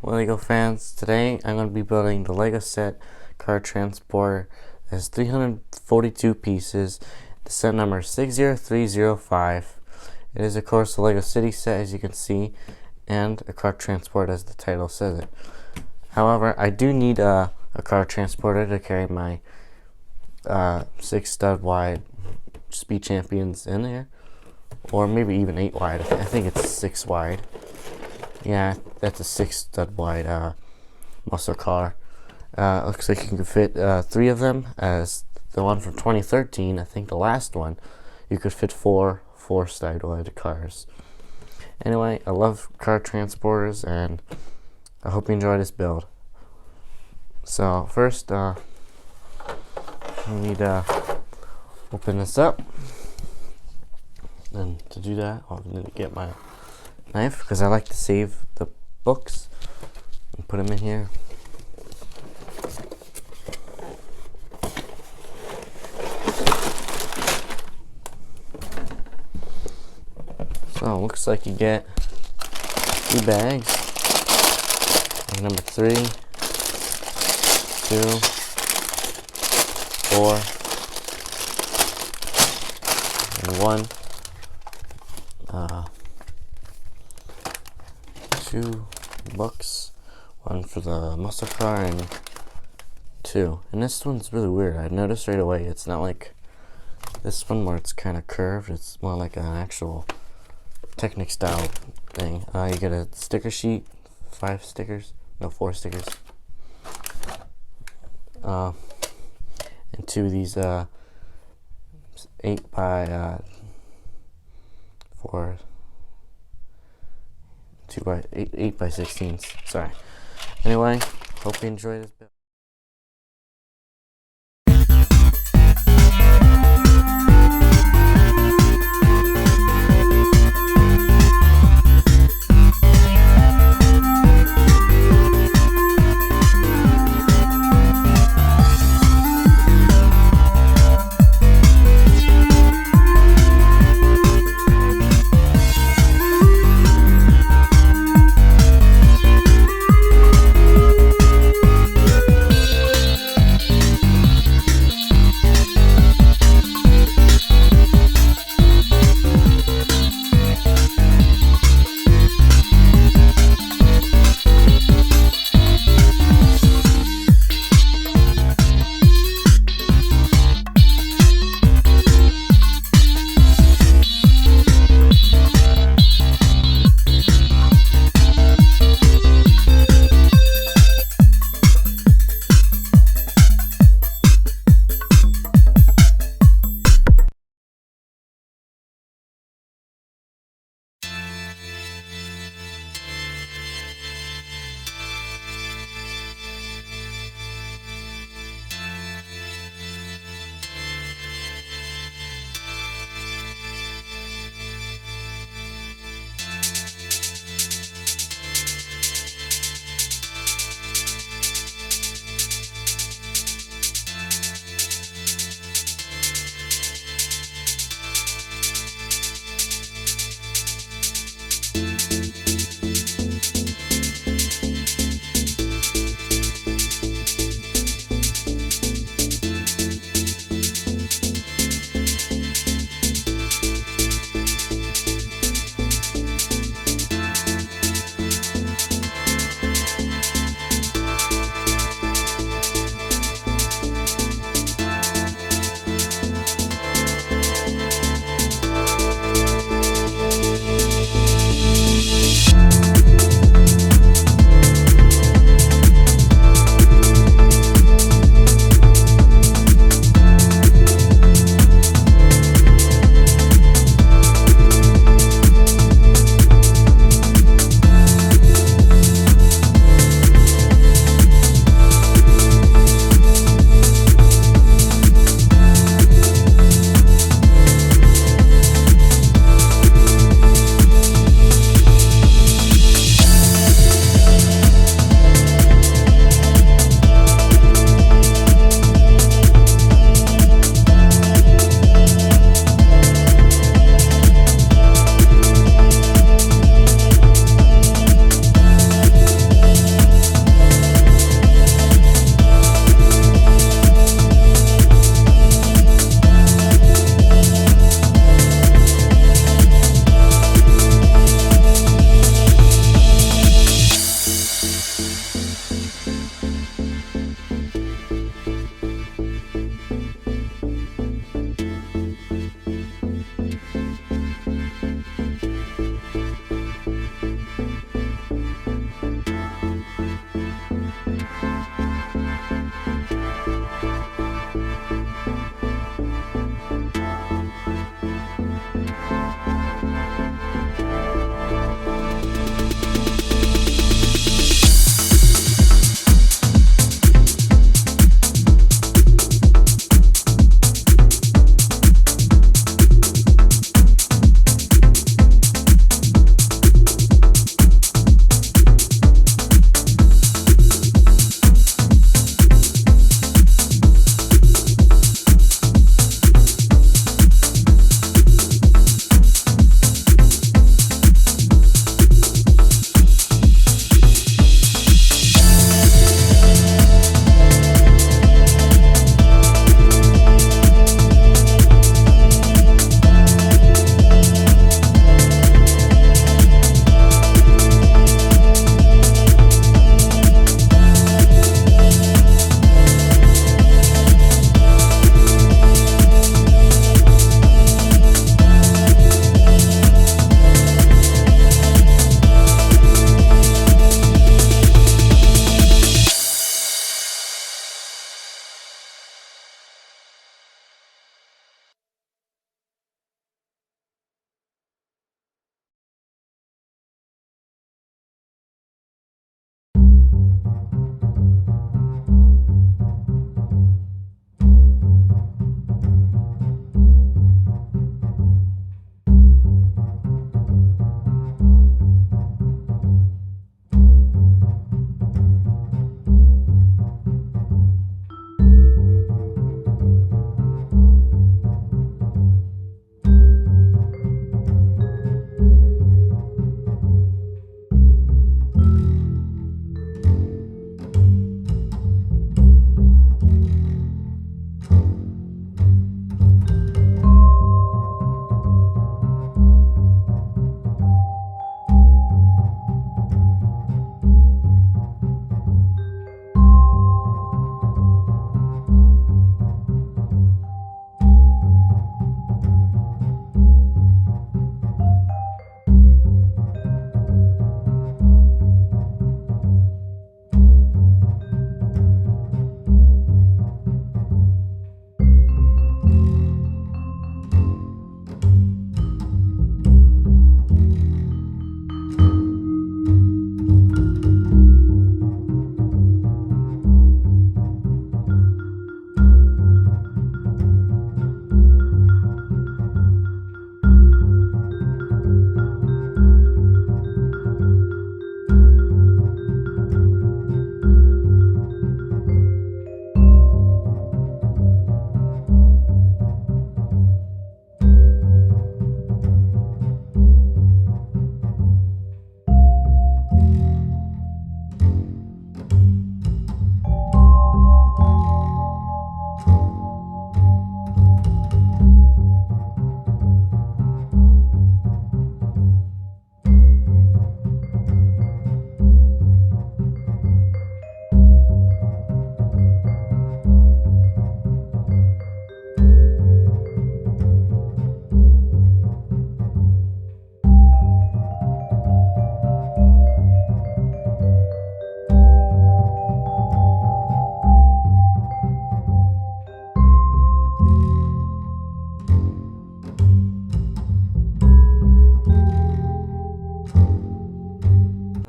Lego fans, today I'm going to be building the Lego set car transporter. It has 342 pieces. The set number is 60305. It is of course the Lego City set, as you can see, and a car transporter as the title says it. However, I do need a car transporter to carry my 6 stud wide Speed Champions in there, or maybe even 8 wide. I think it's 6 wide. Yeah, that's a 6 stud wide muscle car. Looks like you can fit 3 of them, as the one from 2013, I think the last one, you could fit 4 stud wide cars. Anyway, I love car transporters, and I hope you enjoy this build. So first, I need to open this up, and to do that I'll need to get my knife, because I like to save the books and put them in here. So it looks like you get 2 bags, number 3, 2, 4, and 1. 2 books, 1 for the muscle car, and 2. And this one's really weird. I noticed right away it's not like this one where it's kind of curved. It's more like an actual Technic style thing. You get a sticker sheet, 4 stickers, and 2 of these 8 by 4, 2 by 8 by 16s. Sorry. Anyway, hope you enjoy this build.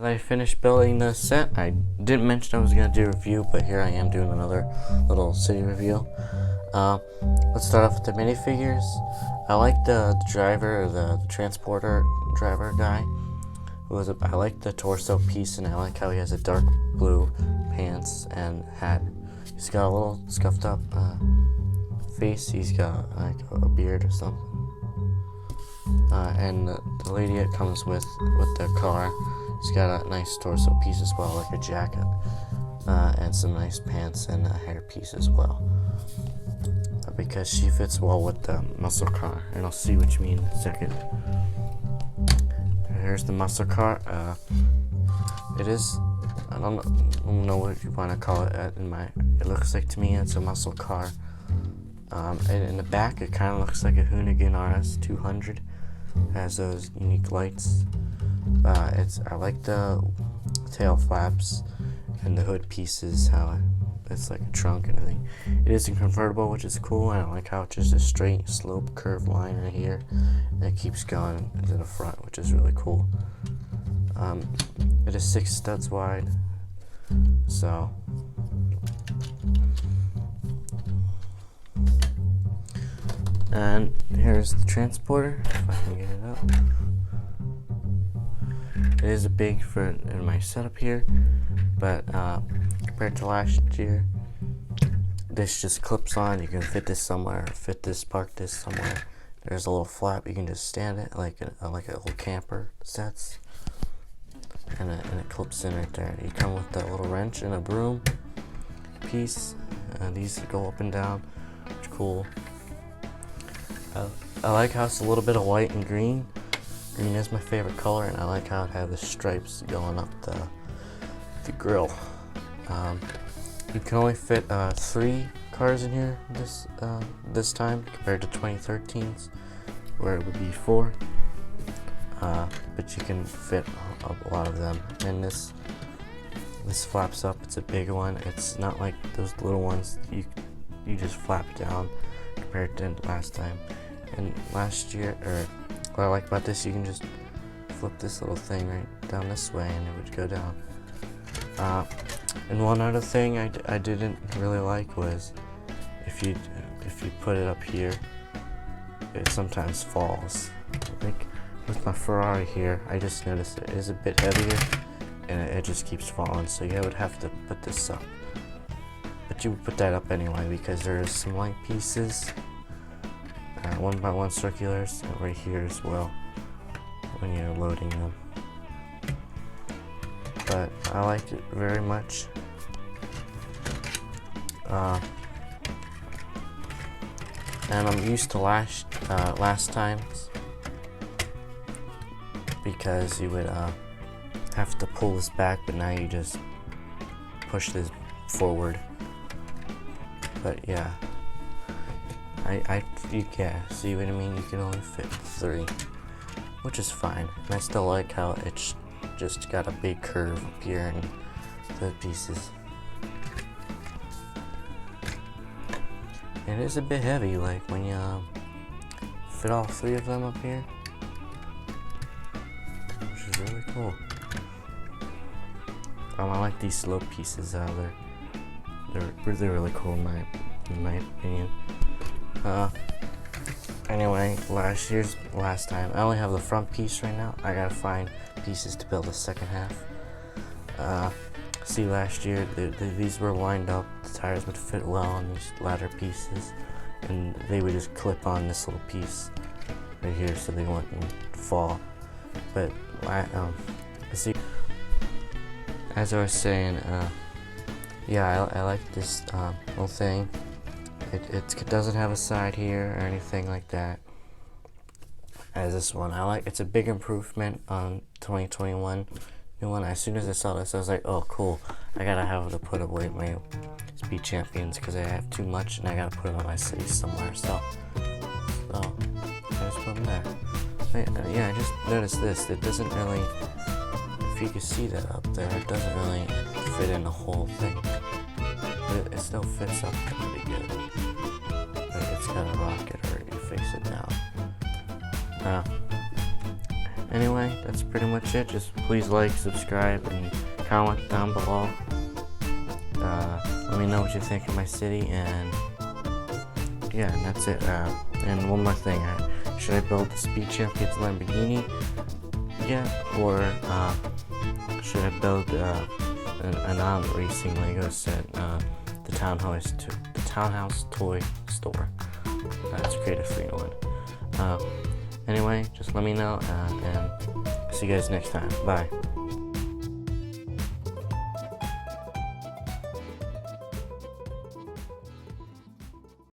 that I finished building the set, I didn't mention I was going to do a review, but here I am doing another little city review. Let's start off with the minifigures. I like the driver, the transporter driver guy. I like the torso piece, and I like how he has a dark blue pants and hat. He's got a little scuffed up face. He's got like a beard or something. And the lady it comes with the car, she's got a nice torso piece as well, like a jacket, and some nice pants and a hair piece as well, because she fits well with the muscle car, and I'll see what you mean in a second. Here's the muscle car. It is, I don't know what you want to call it. It looks like to me it's a muscle car. And in the back, it kind of looks like a Hoonigan RS 200. Has those unique lights. I like the tail flaps and the hood pieces, how it's like a trunk and everything. It is a convertible, which is cool, and I like how it's just a straight slope curved line right here, and it keeps going to the front, which is really cool. It is 6 studs wide, so and here's the transporter, if I can get it up. It is a big for in my setup here, but compared to last year, this just clips on. You can fit this somewhere, park this somewhere. There's a little flap, you can just stand it like a little camper sets, and it clips in right there. You come with that little wrench and a broom piece. These go up and down, which is cool. I like how it's a little bit of white and green. Green is my favorite color, and I like how it has the stripes going up the grill. You can only fit 3 cars in here this time, compared to 2013's, where it would be 4. But you can fit a lot of them. And this flaps up. It's a big one. It's not like those little ones you just flap down compared to last time. And last year, or what I like about this, you can just flip this little thing right down this way, and it would go down. And one other thing I didn't really like was if you put it up here, it sometimes falls. Like with my Ferrari here, I just noticed it is a bit heavier, and it just keeps falling. So you would have to put this up, but you would put that up anyway because there's some light pieces. 1x1 circulars right here as well when you're loading them. But I liked it very much. And I'm used to last times, because you would have to pull this back, but now you just push this forward. But yeah. Yeah, see what I mean? You can only fit 3, which is fine. And I still like how it's just got a big curve up here and the pieces. It is a bit heavy, like when you fit all 3 of them up here, which is really cool. I like these slope pieces. They're really cool in my opinion. Anyway, last time, I only have the front piece right now. I gotta find pieces to build the second half. See, last year these were lined up. The tires would fit well on these ladder pieces, and they would just clip on this little piece right here, so they wouldn't fall. But see, as I was saying, yeah, I like this little thing. It doesn't have a side here or anything like that as this one. It's a big improvement on 2021 new one. As soon as I saw this, I was like, oh cool, I gotta have to put away my speed champions because I have too much, and I gotta put it on my city somewhere. So I just put them there. But, yeah, I just noticed this. It doesn't really, if you can see that up there, it doesn't really fit in the whole thing. But it still fits up pretty good. But it's got a rocket, or you face it down. Anyway, that's pretty much it. Just please like, subscribe, and comment down below. Let me know what you think of my city, and yeah, and that's it. And one more thing, should I build the Speed Champions Lamborghini? Yeah, or should I build a non-racing Lego set, the Townhouse Toy Store? That's creative for anyone. Anyway, just let me know, and see you guys next time. Bye.